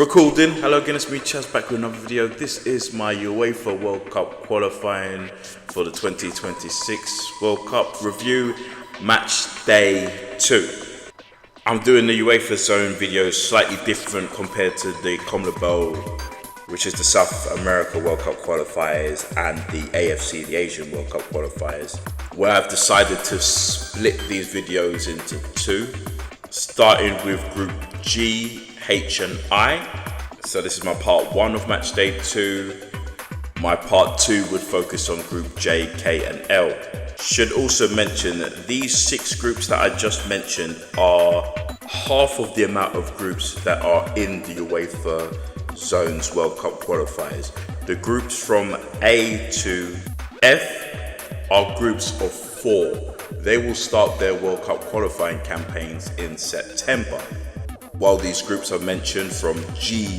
Recording. Hello again, it's me Chaz back with another video. This is my UEFA World Cup qualifying for the 2026 World Cup review, match day 2. I'm doing the UEFA zone videos slightly different compared to the CONMEBOL, which is the South America World Cup qualifiers, and the AFC, the Asian World Cup qualifiers, where I've decided to split these videos into two, starting with Group G, H and I. So this is my part 1 of match day 2. My part 2 would focus on Group J, K and L. Should also mention that these 6 groups that I just mentioned are half of the amount of groups that are in the UEFA Zones World Cup qualifiers. The groups from A to F are groups of 4. They will start their World Cup qualifying campaigns in September, while these groups are mentioned from G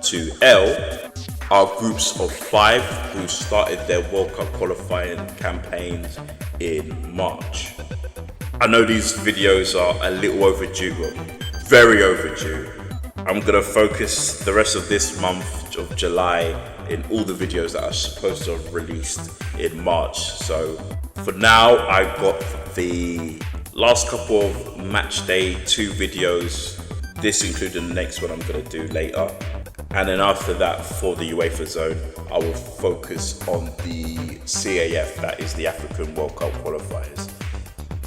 to L are groups of 5 who started their World Cup qualifying campaigns in March. I know these videos are a little overdue, very overdue. I'm gonna focus the rest of this month of July in all the videos that are supposed to have released in March. So for now, I've got the last couple of match day 2 videos, this including the next one I'm going to do later, and then after that, for the UEFA zone, I will focus on the CAF, that is the African World Cup qualifiers.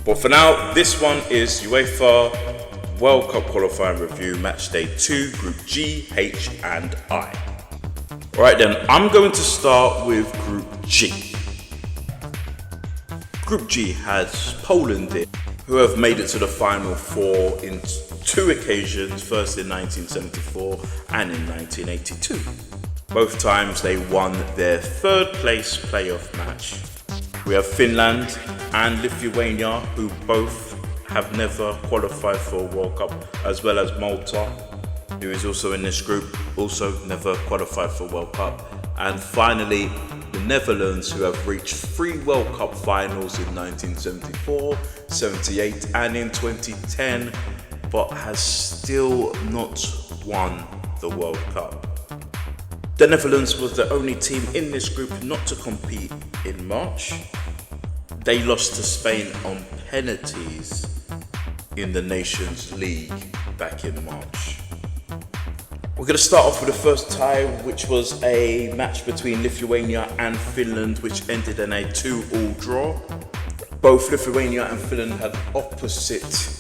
But for now, this one is UEFA World Cup qualifying review, match day 2, Group G, H and I. Alright then, I'm going to start with Group G. Group G has Poland in, who have made it to the Final Four in 2 occasions, first in 1974 and in 1982. Both times they won their 3rd place playoff match. We have Finland and Lithuania, who both have never qualified for a World Cup, as well as Malta, who is also in this group, also never qualified for World Cup. And finally, the Netherlands, who have reached 3 World Cup finals in 1974, 78 and in 2010, but has still not won the World Cup. The Netherlands was the only team in this group not to compete in March. They lost to Spain on penalties in the Nations League back in March. We're going to start off with the first tie, which was a match between Lithuania and Finland, which ended in a 2-2 draw. Both Lithuania and Finland had opposite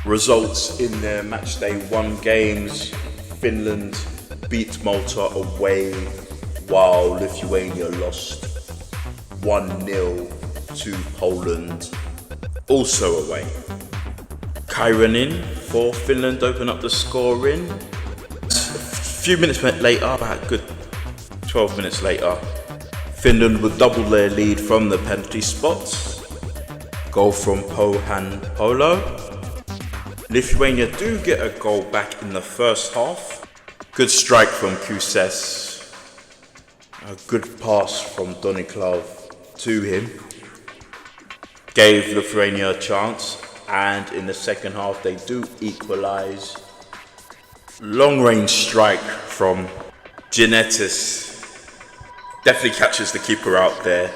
results in their match day 1 games. Finland beat Malta away, while Lithuania lost 1-0 to Poland, also away. Kairanen for Finland opened up the scoring. A few minutes later, about a good 12 minutes later, Finland would double their lead from the penalty spots. Goal from Pohan Polo. Lithuania do get a goal back in the first half. Good strike from Kuses. A good pass from Doniklav to him. Gave Lithuania a chance, and in the second half they do equalise. Long range strike from Ginetis. Definitely catches the keeper out there.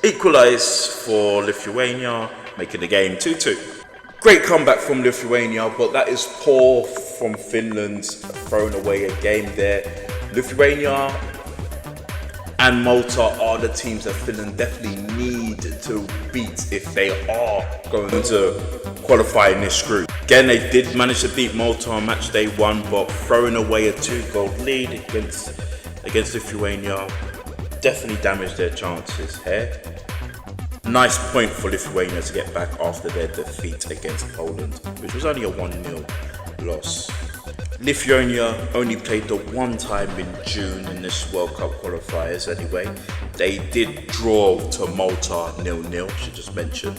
Equalise for Lithuania, making the game 2-2. Great comeback from Lithuania, but that is poor from Finland, throwing away a game there. Lithuania and Malta are the teams that Finland definitely need to beat if they are going to qualify in this group. Again, they did manage to beat Malta on match day 1, but throwing away a 2-goal lead against Lithuania definitely damaged their chances here. Nice point for Lithuania to get back after their defeat against Poland, which was only a 1-0 loss. Lithuania only played the 1 time in June in this World Cup qualifiers anyway. They did draw to Malta 0-0, should just mention.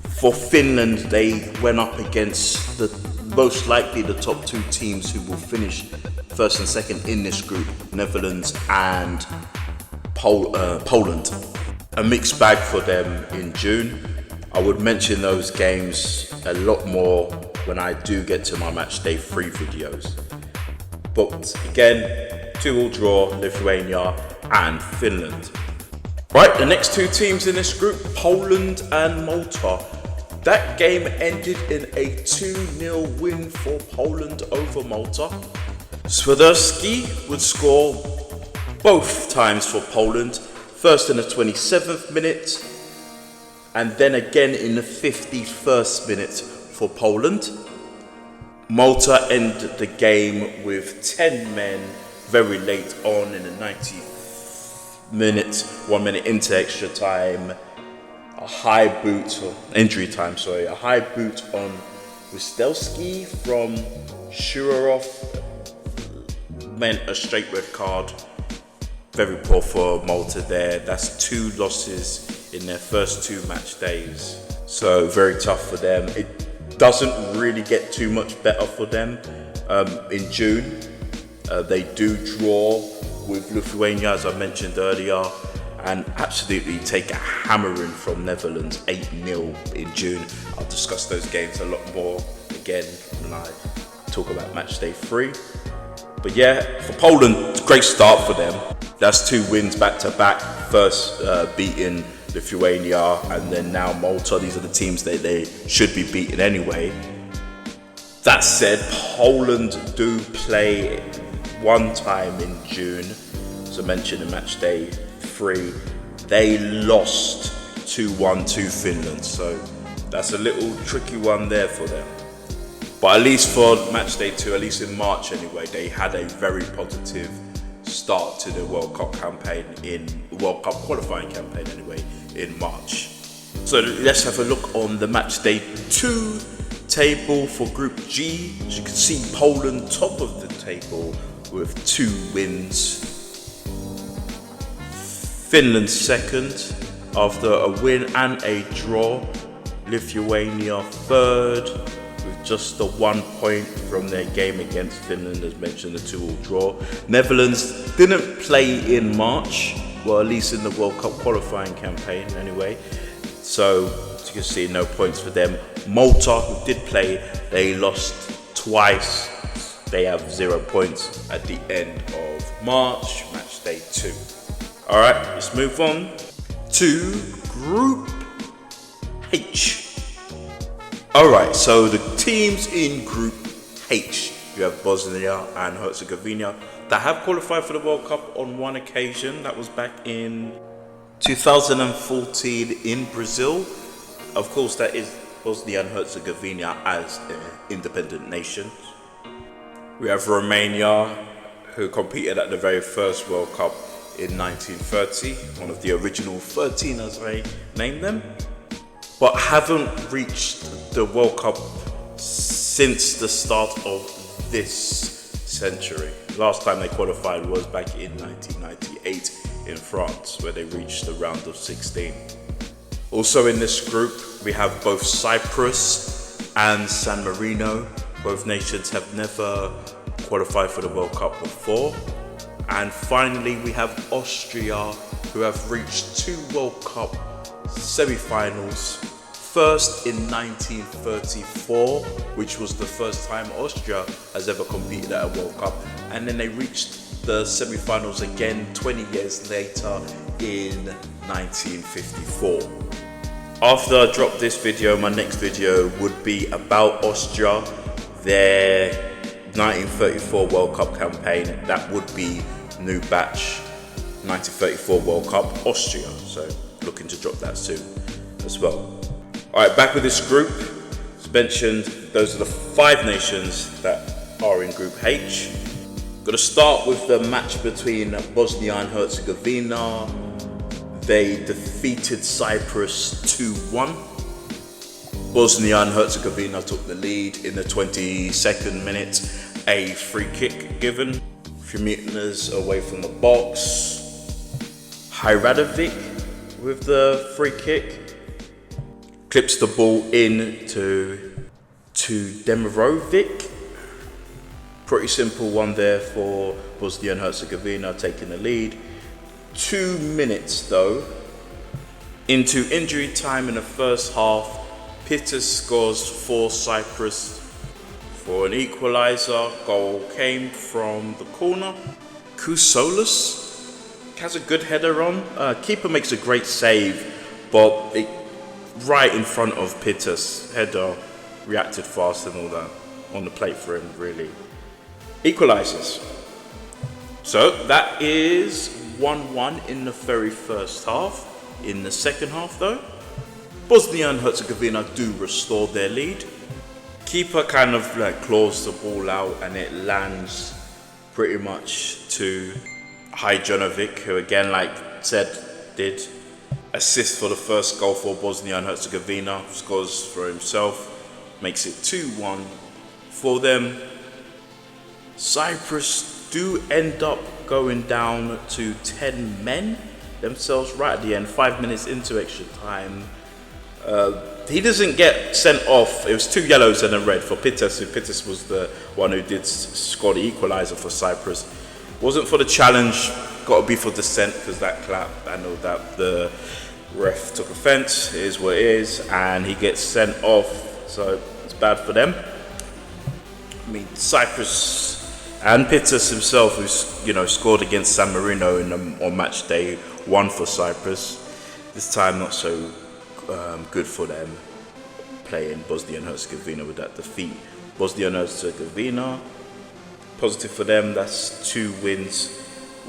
For Finland, they went up against the most likely the top 2 teams who will finish 1st and 2nd in this group, Netherlands and Poland. A mixed bag for them in June. I would mention those games a lot more when I do get to my match day 3 videos. But again, 2-2 draw, Lithuania and Finland. Right, the next two teams in this group, Poland and Malta. That game ended in a 2-0 win for Poland over Malta. Swiderski would score both times for Poland, first in the 27th minute and then again in the 51st minute for Poland. Malta ended the game with 10 men very late on in the 90th minute, 1 minute into extra time. A high boot on Wistelski from Shurarov meant a straight red card. Very poor for Malta there. That's 2 losses in their first 2 match days. So very tough for them. It doesn't really get too much better for them. In June, they do draw with Lithuania, as I mentioned earlier, and absolutely take a hammering from Netherlands 8-0 in June. I'll discuss those games a lot more again when I talk about match day 3. But yeah, for Poland, great start for them. That's 2 wins back to back. First beating Lithuania and then now Malta. These are the teams that they should be beating anyway. That said, Poland do play one time in June. As I mentioned in match day 3, they lost 2-1 to Finland. So that's a little tricky one there for them. But at least for match day 2, at least in March anyway, they had a very positive start to the World Cup qualifying campaign anyway in March. So let's have a look on the match day 2 table for Group G. As you can see, Poland top of the table with 2 wins. Finland second after a win and a draw. Lithuania third with just the 1 point from their game against Finland, as mentioned, the 2-2 draw. Netherlands didn't play in March, well, at least in the World Cup qualifying campaign anyway. So, as you can see, no points for them. Malta, who did play, they lost twice. They have 0 points at the end of March, match day 2. All right, let's move on to Group H. All right, so the teams in Group H, you have Bosnia and Herzegovina that have qualified for the World Cup on one occasion. That was back in 2014 in Brazil. Of course, that is Bosnia and Herzegovina as an independent nation. We have Romania, who competed at the very first World Cup in 1930, one of the original 13 as I named them, but haven't reached the World Cup since the start of this century. Last time they qualified was back in 1998 in France, where they reached the round of 16. Also in this group, we have both Cyprus and San Marino. Both nations have never qualified for the World Cup before. And finally, we have Austria, who have reached 2 World Cup semi-finals. First in 1934, which was the first time Austria has ever competed at a World Cup. And then they reached the semi-finals again 20 years later in 1954. After I drop this video, my next video would be about Austria, their 1934 World Cup campaign. That would be new batch 1934 World Cup Austria. So looking to drop that soon as well. All right, back with this group. As mentioned, those are the 5 nations that are in Group H. Going to start with the match between Bosnia and Herzegovina. They defeated Cyprus 2-1. Bosnia and Herzegovina took the lead in the 22nd minute. A free kick given. A few meters away from the box. Hajradovic with the free kick. Clips the ball in to Demirovic. Pretty simple one there for Bosnia and Herzegovina taking the lead. 2 minutes though into injury time in the first half. Peters scores for Cyprus For an equaliser, goal came from the corner. Kusolis has a good header on. Keeper makes a great save, but right in front of Pittas. Header reacted fast and all that. On the plate for him, really. Equalisers. So that is 1-1 in the very first half. In the second half though, Bosnia and Herzegovina do restore their lead. Keeper kind of like claws the ball out and it lands pretty much to Hajanovic, who again, like said, did assist for the first goal for Bosnia and Herzegovina, scores for himself, makes it 2-1 for them. Cyprus do end up going down to 10 men themselves right at the end, 5 minutes into extra time. He doesn't get sent off. It was 2 yellows and a red for Pittas. Pittas was the one who did score the equaliser for Cyprus. Wasn't for the challenge, got to be for dissent because that clap, I know that the ref took offence, it is what it is, and he gets sent off, so it's bad for them. I mean, Cyprus and Pittas himself, who's scored against San Marino on match day 1 for Cyprus, this time not so good for them, playing Bosnia and Herzegovina with that defeat. Bosnia and Herzegovina, positive for them, that's 2 wins,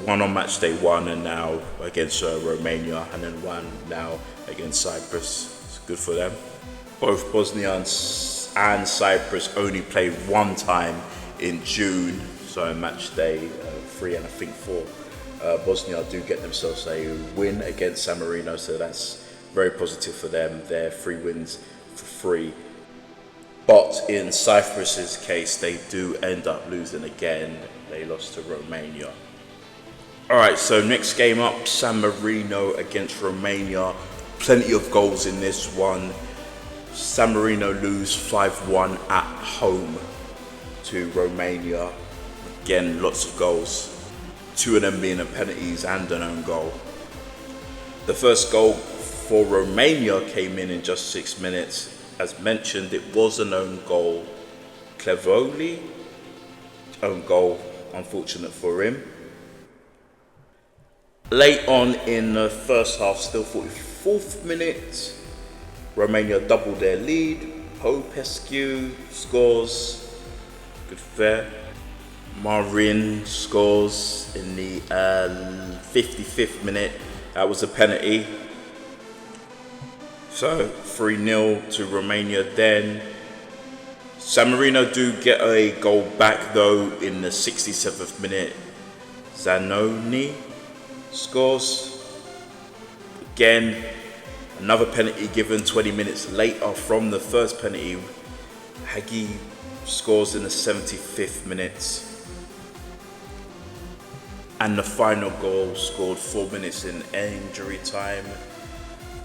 1 on match day 1 and now against Romania, and then 1 now against Cyprus. It's good for them. Both Bosnia and Cyprus only played 1 time in June, so match day 3 and I think 4. Bosnia do get themselves a win against San Marino, so that's very positive for them. They're 3 wins for 3. But in Cyprus's case, they do end up losing again. They lost to Romania. Alright, so next game up, San Marino against Romania. Plenty of goals in this one. San Marino lose 5-1 at home to Romania. Again, lots of goals. 2 of them being penalties and an own goal. The first goal for Romania came in just 6 minutes. As mentioned, it was an own goal. Clevoli, own goal, unfortunate for him. Late on in the first half, still 44th minute, Romania doubled their lead. Popescu scores, good fair. Marin scores in the 55th minute. That was a penalty. So 3-0 to Romania then. San Marino do get a goal back though in the 67th minute. Zanoni scores. Again, another penalty given 20 minutes later from the first penalty. Hagi scores in the 75th minute. And the final goal scored 4 minutes in injury time.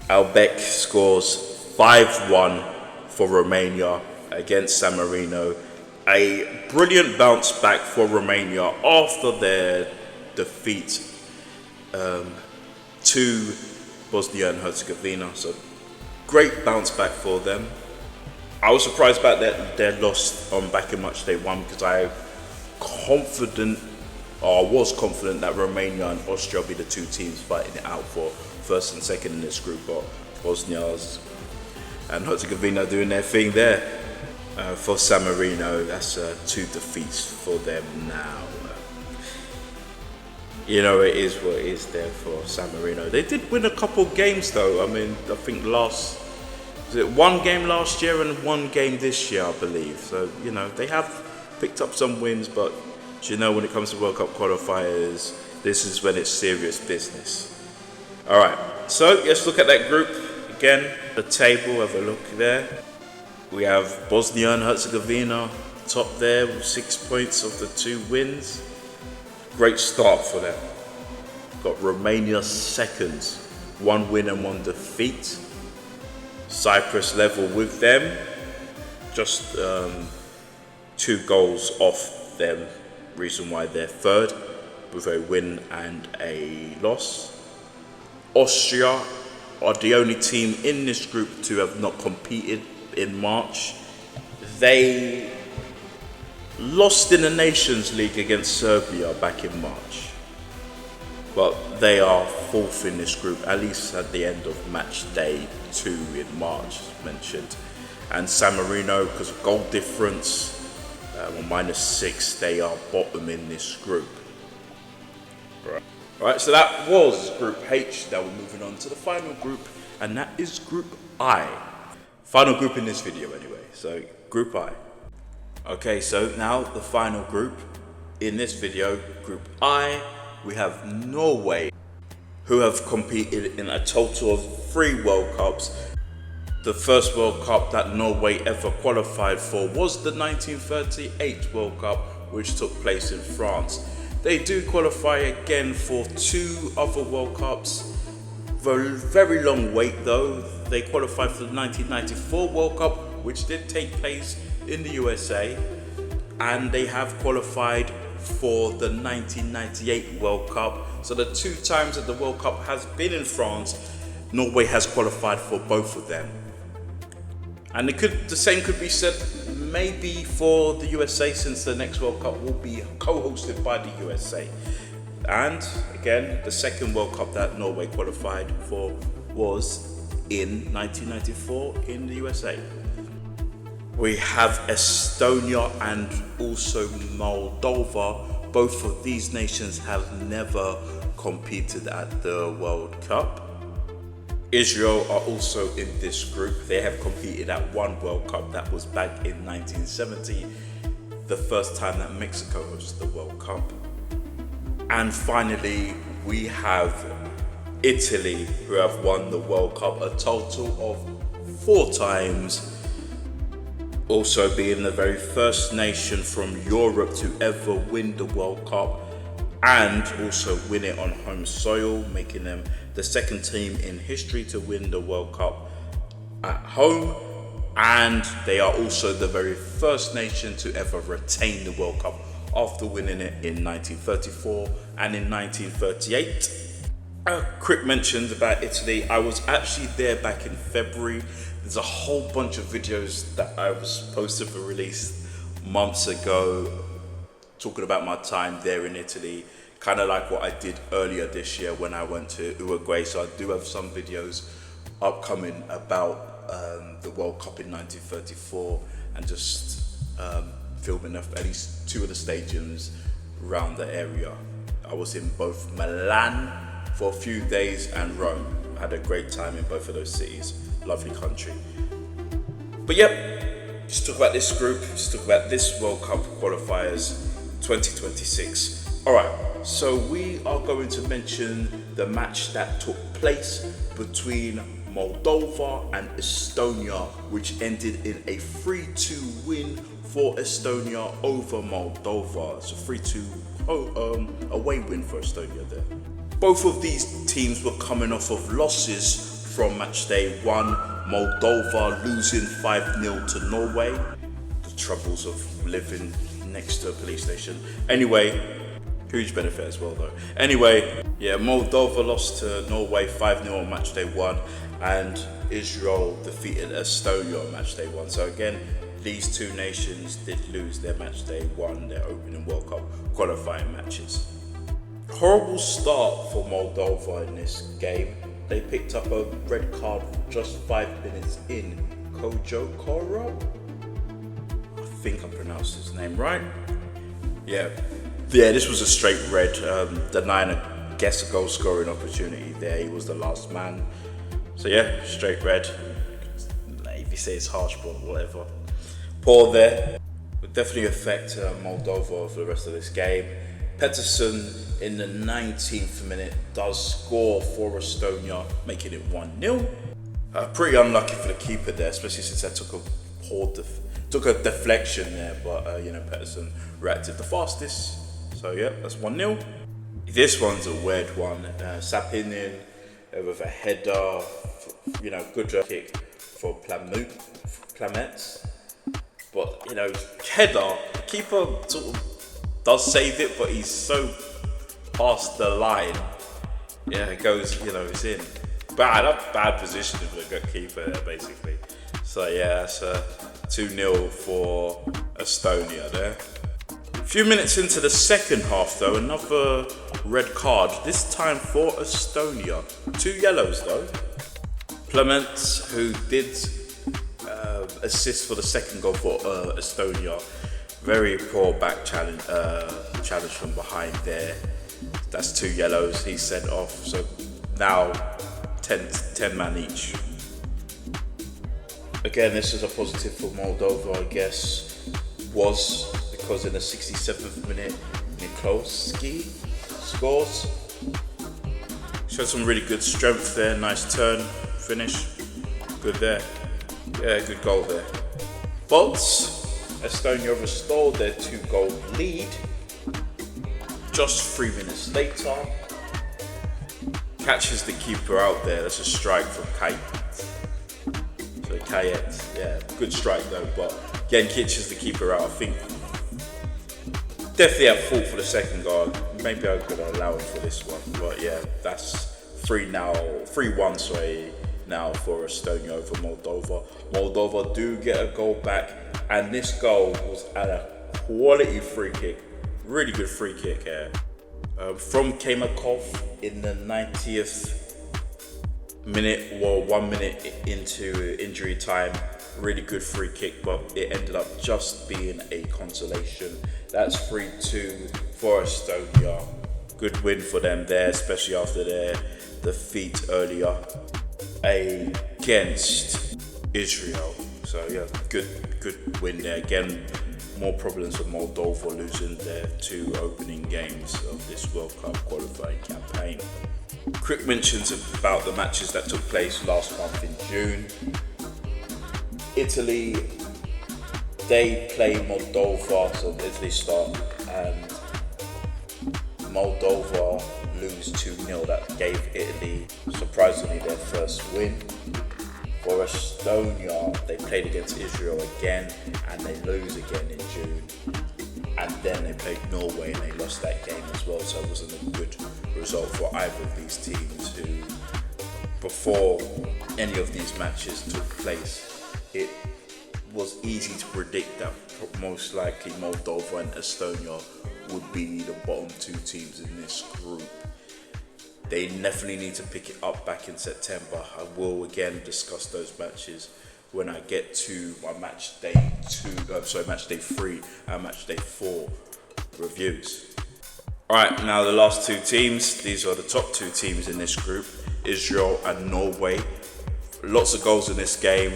Albec scores 5-1 for Romania against San Marino. A brilliant bounce back for Romania after their defeat to Bosnia and Herzegovina. So great bounce back for them. I was surprised about their loss on back in match day 1 because I was confident that Romania and Austria will be the 2 teams fighting it out for first and second in this group, but Bosnia and Herzegovina doing their thing there. For San Marino, that's 2 defeats for them now. It is what it is there for San Marino. They did win a couple games though. I mean, I think was it 1 game last year and 1 game this year, I believe. So, they have picked up some wins, but when it comes to World Cup qualifiers, this is when it's serious business. Alright, so let's look at that group again. The table, have a look there. We have Bosnia and Herzegovina top there with 6 points of the 2 wins. Great start for them. Got Romania second, 1 win and 1 defeat. Cyprus level with them, just 2 goals off them. Reason why they're third with a win and a loss. Austria are the only team in this group to have not competed in March. They lost in the Nations League against Serbia back in March. But they are fourth in this group, at least at the end of match day 2 in March, as mentioned. And San Marino, because of goal difference, on -6, they are bottom in this group. Right, so that was Group H. Now we're moving on to the final group, and that is Group I. Final group in this video anyway, so Group I. Okay, so now the final group in this video, Group I, we have Norway, who have competed in a total of 3 World Cups. The first World Cup that Norway ever qualified for was the 1938 World Cup, which took place in France. They do qualify again for 2 other World Cups. Very long wait though. They qualified for the 1994 World Cup, which did take place in the USA, and they have qualified for the 1998 World Cup. So the 2 times that the World Cup has been in France, Norway has qualified for both of them. And the same could be said maybe for the USA, since the next World Cup will be co-hosted by the USA. And again, the second World Cup that Norway qualified for was in 1994 in the USA. We have Estonia and also Moldova. Both of these nations have never competed at the World Cup. Israel are also in this group. They have competed at 1 World Cup, that was back in 1970, the first time that Mexico hosted the World Cup. And finally, we have Italy, who have won the World Cup a total of 4 times, also being the very first nation from Europe to ever win the World Cup and also win it on home soil, making them the second team in history to win the World Cup at home. And they are also the very first nation to ever retain the World Cup after winning it in 1934 and in 1938. A quick mention about Italy. I was actually there back in February. There's a whole bunch of videos that I was supposed to be released months ago, talking about my time there in Italy, kind of like what I did earlier this year when I went to Uruguay. So I do have some videos upcoming about the World Cup in 1934 and just filming at least 2 of the stadiums around the area. I was in both Milan for a few days and Rome. I had a great time in both of those cities. Lovely country. But yep, just talk about this group, just talk about this World Cup qualifiers 2026. Alright, so we are going to mention the match that took place between Moldova and Estonia, which ended in a 3-2 win for Estonia over Moldova. It's a 3-2 away win for Estonia there. Both of these teams were coming off of losses from match day 1, Moldova losing 5-0 to Norway. The troubles of living next to a police station. Anyway, huge benefit as well though. Anyway, yeah, Moldova lost to Norway 5-0 on match day 1, and Israel defeated Estonia on match day 1. So again, these 2 nations did lose their match day 1, their opening World Cup qualifying matches. Horrible start for Moldova in this game. They picked up a red card just 5 minutes in. Kojo Koro? I think I pronounced his name right. Yeah, this was a straight red, denying a goal scoring opportunity there. He was the last man. So yeah, straight red. If you say it's harsh, but whatever. Poor there. Would definitely affect Moldova for the rest of this game. Pettersson in the 19th minute does score for Estonia, making it 1-0. Pretty unlucky for the keeper there, especially since I took a deflection there, but Pettersson reacted the fastest. So yeah, that's 1-0. This one's a weird one. Sapinin with a header, good kick for Plamets. But header, keeper sort of does save it, but he's so past the line. Yeah, it goes, it's in. Bad positioning for the keeper there, basically. So yeah, that's 2-0 for Estonia there. A few minutes into the second half though, another red card, this time for Estonia. 2 yellows though. Clements, who did assist for the second goal for Estonia. Very poor back challenge from behind there. That's 2 yellows, he's sent off. So now 10 man each. Again, this is a positive for Moldova, I guess. Was because in the 67th minute, Nikolski scores. Showed some really good strength there. Nice turn, finish. Good there. Yeah, good goal there. But Estonia restored their 2-goal lead. Just 3 minutes later, catches the keeper out there. That's a strike from Kayet. So Kayet, yeah, good strike though. But again, catches the keeper out. I think definitely at fault for the second goal. Maybe I could allow him for this one, but yeah, that's 3-1. Sorry, now for Estonia over Moldova. Moldova do get a goal back, and this goal was at a quality free kick. Really good free kick here from Kemakov in the 90th minute, or 1 minute into injury time. Really good free kick, but it ended up just being a consolation. That's 3-2 for Estonia. Good win for them there, especially after their defeat earlier against Israel. So yeah, good win there. Again, more problems with Moldova losing their 2 opening games of this World Cup qualifying campaign. Quick mentions about the matches that took place last month in June. Italy, they play Moldova, so Italy start, and Moldova lose 2-0. That gave Italy, surprisingly, their first win. For Estonia, they played against Israel again, and they lose again in June. And then they played Norway, and they lost that game as well, so it wasn't a good result for either of these teams who, before any of these matches took place, it was easy to predict that most likely Moldova and Estonia would be the bottom 2 teams in this group. They definitely need to pick it up back in September. I will again discuss those matches when I get to my match day 3 and match day 4 reviews. Alright, now the last 2 teams. These are the top 2 teams in this group, Israel and Norway. Lots of goals in this game.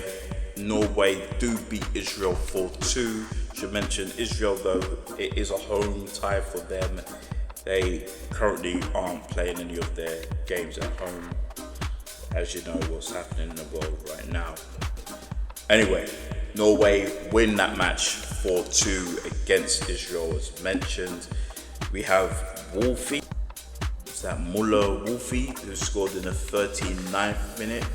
Norway do beat Israel 4-2. Should mention Israel though, it is a home tie for them. They currently aren't playing any of their games at home, as you know what's happening in the world right now. Anyway, Norway win that match 4-2 against Israel as mentioned. We have Wolfie. It's that Muller Wolfie who scored in the 39th minute.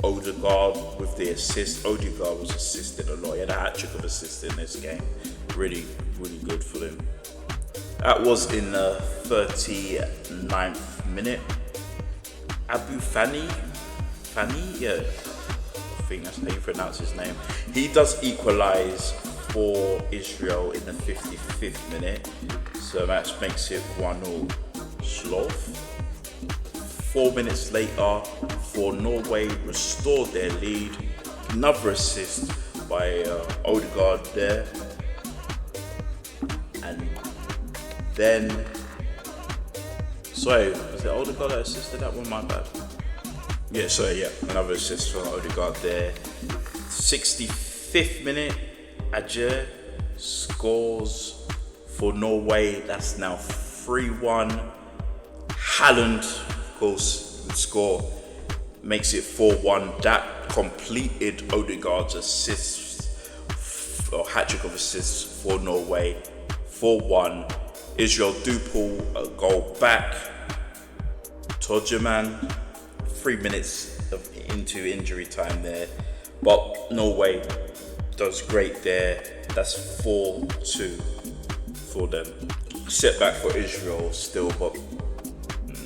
Odegaard with the assist. Odegaard was assisted a lot. He had a hat-trick of assists in this game. Really good for him. That was in the 39th minute. Abu Fani, yeah, I think that's how you pronounce his name. He does equalise for Israel in the 55th minute. So that makes it 1-0 Sloth. 4 minutes later, for Norway restored their lead. Another assist by Odegaard there. And then, sorry, was it Odegaard that assisted that one? My bad. Yeah, sorry, yeah, another assist from Odegaard there. 65th minute, Ajer scores for Norway. That's now 3-1. Haaland, of course, would score, makes it 4-1. That completed Odegaard's assist, or hat-trick of assists for Norway. 4-1. Israel do pull a goal back. Tojeman, 3 minutes into injury time there, but Norway does great there. That's 4-2 for them. Setback for Israel still, but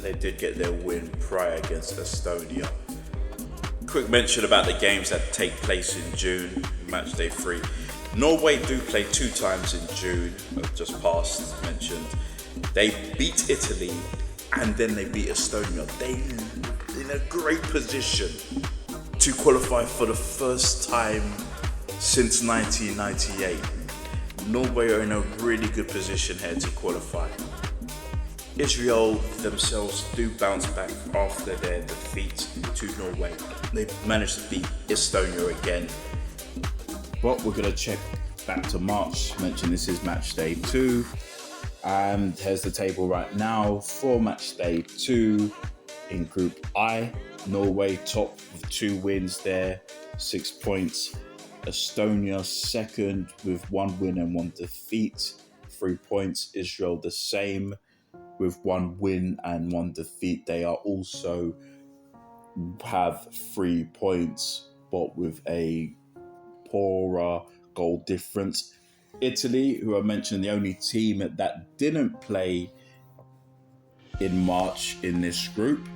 they did get their win prior against Estonia. Quick mention about the games that take place in June, match day 3. Norway do play 2 times in June, just past mentioned. They beat Italy and then they beat Estonia. They in a great position to qualify for the first time since 1998. Norway are in a really good position here to qualify. Israel themselves do bounce back after their defeat to Norway. They managed to beat Estonia again. But we're going to check back to March. Mention this is match day 2. And here's the table right now for match day 2 in Group I. Norway top with 2 wins there, 6 points. Estonia second with 1 win and 1 defeat, 3 points. Israel the same with 1 win and 1 defeat. They are also have 3 points, but with a poorer goal difference. Italy, who I mentioned, the only team that didn't play in March in this group.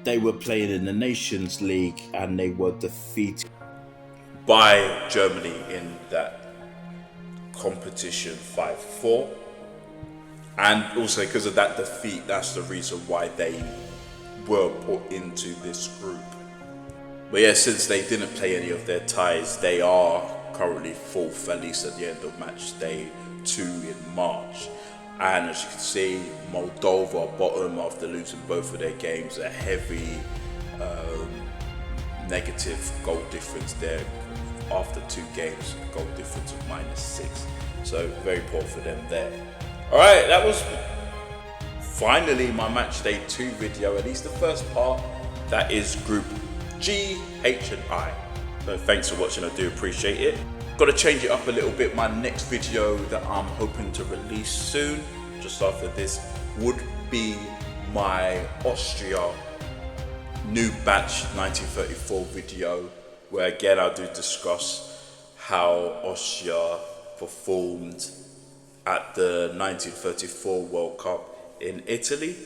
They were playing in the Nations League and they were defeated by Germany in that competition 5-4. And also because of that defeat, that's the reason why they were put into this group. But yeah, since they didn't play any of their ties, they are currently 4th, at least at the end of match day 2 in March. And as you can see, Moldova bottom after losing both of their games, a heavy negative goal difference there after 2 games, goal difference of -6. So very poor for them there. Alright, that was finally my match day 2 video, at least the first part. That is Group G, H and I. So thanks for watching, I do appreciate it. Got to change it up a little bit. My next video that I'm hoping to release soon, just after this, would be my Austria new batch 1934 video, where again I do discuss how Austria performed at the 1934 World Cup in Italy.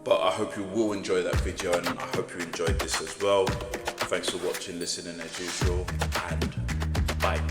But I hope you will enjoy that video, and I hope you enjoyed this as well. Thanks for watching, listening as usual, and bye.